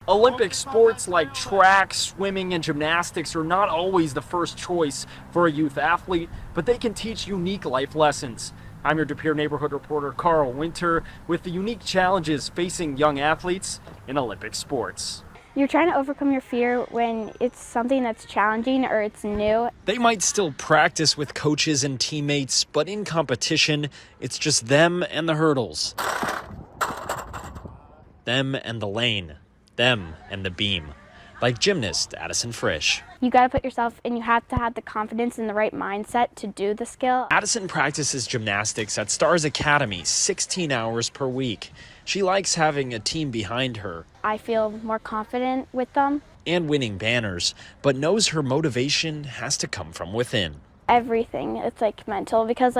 Olympic sports like track, swimming, and gymnastics are not always the first choice for a youth athlete, but they can teach unique life lessons. I'm your De Pere neighborhood reporter Carl Winter with the unique challenges facing young athletes in Olympic sports. You're trying to overcome your fear when it's something that's challenging or it's new. They might still practice with coaches and teammates, but in competition, it's just them and the hurdles. Them and the lane. Them and the beam. Like gymnast Addison Frisch. You got to put yourself and you have to have the confidence and the right mindset to do the skill. Addison practices gymnastics at Stars Academy 16 hours per week. She likes having a team behind her. I feel more confident with them. And winning banners, but knows her motivation has to come from within. Everything, it's like mental because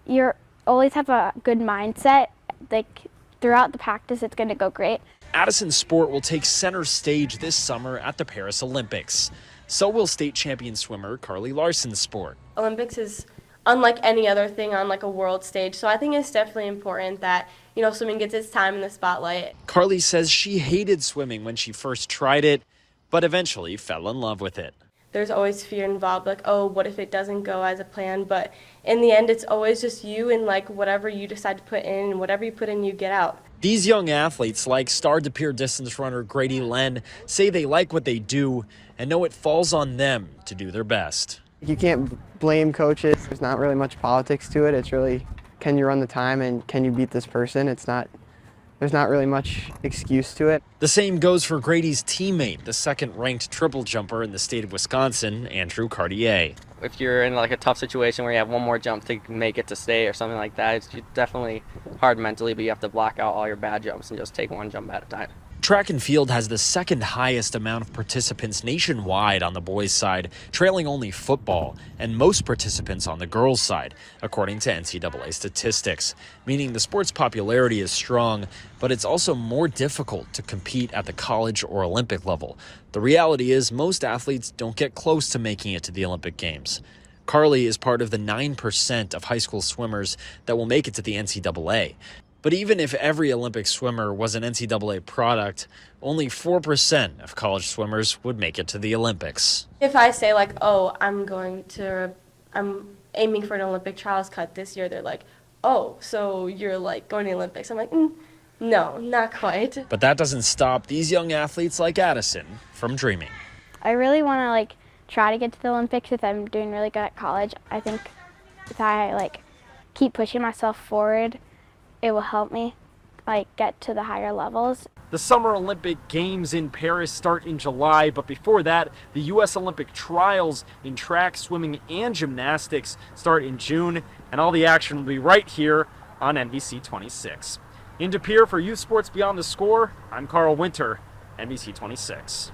you always have a good mindset. Like throughout the practice, it's going to go great. Addison's sport will take center stage this summer at the Paris Olympics. So will state champion swimmer Carly Larson's sport. Olympics is unlike any other thing on like a world stage, so I think it's definitely important that, swimming gets its time in the spotlight. Carly says she hated swimming when she first tried it, but eventually fell in love with it. There's always fear involved, like, oh, what if it doesn't go as a plan? But in the end, it's always just you and like whatever you decide to put in, and whatever you put in, you get out. These young athletes, like star De Pere distance runner Grady Len, say they like what they do and know it falls on them to do their best. You can't blame coaches. There's not really much politics to it. It's really, can you run the time and can you beat this person? There's not really much excuse to it. The same goes for Grady's teammate, the second-ranked triple jumper in the state of Wisconsin, Andrew Cartier. If you're in like a tough situation where you have one more jump to make it to state or something like that, it's definitely hard mentally, but you have to block out all your bad jumps and just take one jump at a time. Track and field has the second highest amount of participants nationwide on the boys' side, trailing only football, and most participants on the girls' side, according to NCAA statistics, meaning the sport's popularity is strong, but it's also more difficult to compete at the college or Olympic level. The reality is most athletes don't get close to making it to the Olympic Games. Carly is part of the 9% of high school swimmers that will make it to the NCAA. But even if every Olympic swimmer was an NCAA product, only 4% of college swimmers would make it to the Olympics. If I say like, oh, I'm aiming for an Olympic trials cut this year, they're like, oh, so you're like going to the Olympics. I'm like, no, not quite. But that doesn't stop these young athletes like Addison from dreaming. I really want to try to get to the Olympics if I'm doing really good at college. I think if I keep pushing myself forward, it will help me get to the higher levels. The Summer Olympic Games in Paris start in July, but before that, the U.S. Olympic trials in track, swimming, and gymnastics start in June, and all the action will be right here on NBC 26. In De Pere for Youth Sports Beyond the Score, I'm Carl Winter, NBC 26.